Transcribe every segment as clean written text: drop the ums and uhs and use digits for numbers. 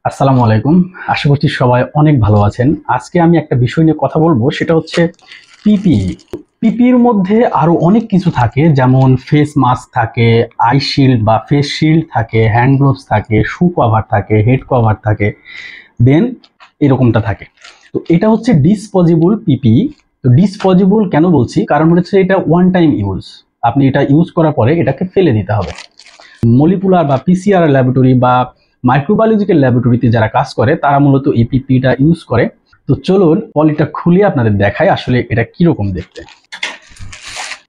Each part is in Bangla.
আসসালামু আলাইকুম। আশা করছি সবাই অনেক ভালো আছেন। আজকে আমি একটা বিষয় নিয়ে কথা বলবো, সেটা হচ্ছে পিপিই। পিপির মধ্যে আরো অনেক কিছু থাকে, যেমন ফেস মাস্ক থাকে, আই শিল্ড বা ফেস শিল্ড থাকে, হ্যান্ড গ্লোভস থাকে, শু কভার থাকে, হেড কভার থাকে, দেন এরকমটা থাকে। তো এটা হচ্ছে ডিসপোজেবল পিপিই। তো ডিসপোজেবল কেন বলছি, কারণ হচ্ছে এটা ওয়ান টাইম ইউজ। আপনি এটা ইউজ করার পরে এটাকে ফেলে দিতে হবে। মলিকুলার বা পিসিআর ল্যাবরেটরি বা মাইক্রোবায়োলজিক্যাল ল্যাবরেটরিতে যারা কাজ করে তারা মূলত এই পিপিটা ইউজ করে। তো চলুন পলিটা খুলে আপনাদের দেখাই আসলে এটা কিরকম দেখতে।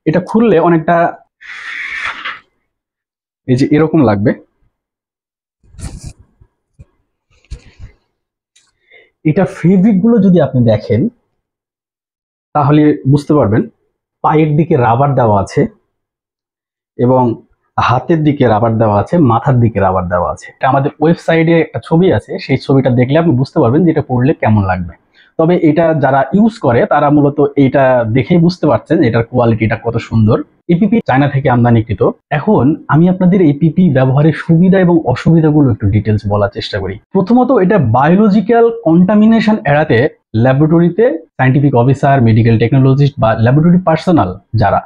এটা খুললে অনেকটা এই যে এরকম লাগবে। এটা ফেব্রিক গুলো যদি আপনি দেখেন তাহলে বুঝতে পারবেন। পায়ের দিকে রাবার দেওয়া আছে এবং হাতের দিকে রাবার দেওয়া আছে, মাথার দিকে রাবার দেওয়া আছে। এটা আমাদের ওয়েবসাইটে একটা ছবি আছে, সেই ছবিটা দেখলে আপনি বুঝতে পারবেন যে এটা পড়লে কেমন লাগবে। তবে এটা যারা ইউজ করে তারা মূলত এইটা দেখেই বুঝতে পারছেন এটার কোয়ালিটিটা কত সুন্দর। এপিপি চায়না থেকে আমদানিকৃত। এখন আমি আপনাদের এপিপি ব্যবহারের সুবিধা এবং অসুবিধাগুলো একটু ডিটেলস বলার চেষ্টা করি। প্রথমত, এটা বায়োলজিক্যাল কন্টামিনেশন এড়াতে ল্যাবরেটরিতে সায়েন্টিফিক অফিসার, মেডিকেল টেকনোলজিস্ট বা ল্যাবরেটরি পার্সোনাল যারা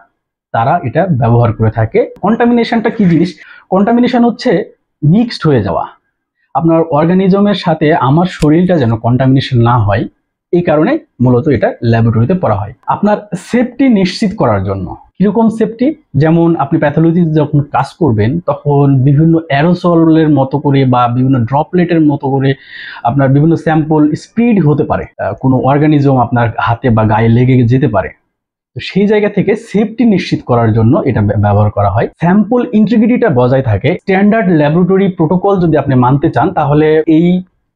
তারা এটা ব্যবহার করে থাকে। কন্টামিনেশনটা কি জিনিস? কন্টামিনেশন হচ্ছে মিক্সড হয়ে যাওয়া। আপনার অর্গানিজমের সাথে আমার শরীরটা যেন কন্টামিনেশন না হয়, এই কারণে মূলত এটা ল্যাবরেটরিতে পড়া হয় আপনার সেফটি নিশ্চিত করার জন্য। কিরকম সেফটি? যেমন আপনি প্যাথোলজি যখন কাজ করবেন তখন বিভিন্ন অ্যারোসলের মতো করে বা বিভিন্ন ড্রপলেটের মতো করে আপনার বিভিন্ন স্যাম্পল স্প্রিড হতে পারে, কোনো অর্গানিজম আপনার হাতে বা গায়ে লেগে যেতে পারে। তো সেই জায়গা থেকে সেফটি নিশ্চিত করার জন্য এটা ব্যবহার করা হয়। স্যাম্পল ইন্টিগ্রিটিটা বজায় থাকে। স্ট্যান্ডার্ড ল্যাবরেটরি প্রোটোকল যদি আপনি মানতে চান তাহলে এই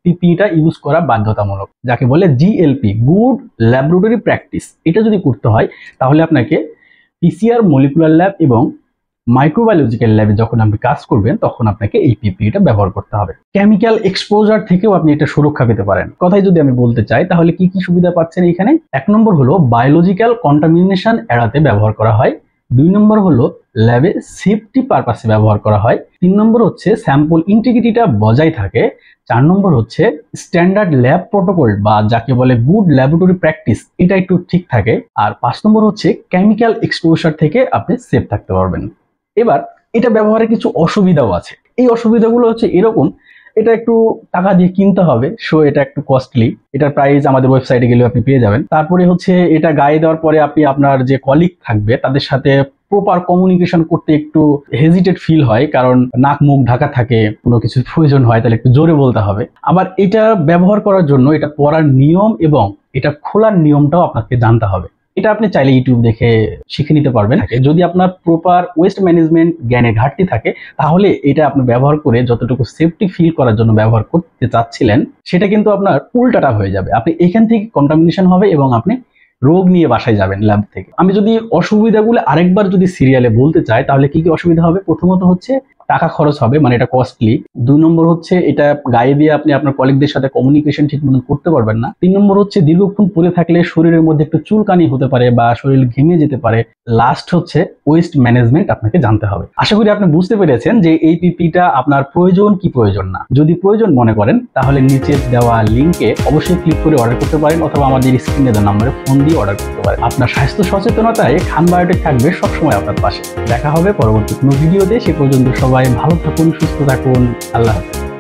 পিপিটা ইউজ করা বাধ্যতামূলক, যাকে বলে জিএলপি, গুড ল্যাবরেটরি প্র্যাকটিস। এটা যদি করতে হয় তাহলে আপনাকে পিসিআর, মলিকুলার ল্যাব এবং মাইক্রোবায়োলজিক্যাল ল্যাবে যখন আপনি কাজ করবেন তখন আপনাকে এই পিপিইটা ব্যবহার করতে হবে। কেমিক্যাল এক্সপোজার থেকেও আপনি এটা সুরক্ষা পেতে পারেন। কথাই যদি আমি বলতে চাই তাহলে কি কি সুবিধা পাচ্ছেন এখানে? এক নম্বর হলো বায়োলজিক্যাল কন্টামিনেশন এড়াতে ব্যবহার করা হয়। দুই নম্বর হলো ল্যাবে সেফটি পারপাসে ব্যবহার করা হয়। তিন নম্বর হচ্ছে স্যাম্পল ইন্টিগ্রিটিটা বজায় থাকে। চার নম্বর হচ্ছে স্ট্যান্ডার্ড ল্যাব প্রোটোকল বা যাকে বলে গুড ল্যাবরেটরি প্র্যাকটিস, এটা একটু ঠিক থাকে। আর পাঁচ নম্বর হচ্ছে কেমিক্যাল এক্সপোজার থেকে আপনি সেফ থাকতে পারবেন। এবার এটা ব্যবহারের কিছু অসুবিধাও আছে। এই অসুবিধাগুলো হচ্ছে এরকম: এটা একটু টাকা দিয়ে কিনতে হবে, সো এটা একটু কস্টলি। এটার প্রাইস আমাদের ওয়েবসাইটে গেলে আপনি পেয়ে যাবেন। তারপরে হচ্ছে এটা গায়ে দেওয়ার পরে আপনি আপনার যে কলিগ থাকবে তাদের সাথে প্রপার কমিউনিকেশন করতে একটু হেজিটেট ফিল হয়, কারণ নাক মুখ ঢাকা থাকে, কোনো কিছু প্রয়োজন হয় তাহলে একটু জোরে বলতে হবে। আবার এটা ব্যবহার করার জন্য এটা পরার নিয়ম এবং এটা খোলার নিয়মটাও আপনাকে জানতে হবে। এটা আপনি চাইলে ইউটিউব দেখে শিখে নিতে পারবেন। যদি আপনার প্রপার ওয়েস্ট ম্যানেজমেন্ট জ্ঞানে ঘাটতি থাকে তাহলে এটা আপনি ব্যবহার করে যতটুকু সেফটি ফিল করার জন্য ব্যবহার করতে চাচ্ছিলেন সেটা কিন্তু আপনার উল্টাটা হয়ে যাবে। আপনি এখান থেকে কন্টামিনেশন হবে এবং আপনি রোগ নিয়ে বাসায় যাবেন ল্যাব থেকে। আমি যদি অসুবিধাগুলো আরেকবার যদি সিরিয়ালে বলতে চাই তাহলে কি কি অসুবিধা হবে? প্রথমত হচ্ছে টাকা খরচ হবে, মানে এটা কস্টলি। দুই নম্বর হচ্ছে এটা গায়ে দিয়ে আপনি আপনার কলিগদের সাথে কমিউনিকেশন ঠিক মতো করতে পারবেন না। তিন নম্বর হচ্ছে দীর্ঘক্ষণ পরে থাকলে শরীরের মধ্যে একটু চুলকানি হতে পারে বা শরীর ঘেমে যেতে পারে। লাস্ট হচ্ছে ওয়েস্ট ম্যানেজমেন্ট আপনাকে জানতে হবে। আশা করি আপনি বুঝতে পেরেছেন যে এই পিপিটা আপনার প্রয়োজন কি প্রয়োজন না। যদি প্রয়োজন মনে করেন তাহলে নিচে দেওয়া লিঙ্কে অবশ্যই ক্লিক করে অর্ডার করতে পারেন, অথবা আমাদের স্ক্রিনে দেওয়া নম্বরে ফোন দিয়ে অর্ডার করতে পারেন। আপনার স্বাস্থ্য সচেতনতায় খান বায়োটেক থাকবে সবসময় আপনার পাশে। দেখা হবে পরবর্তী কোনো ভিডিওতে। সে পর্যন্ত সবাই ভালো থাকুন, সুস্থ থাকুন। আল্লাহ হাফেজ।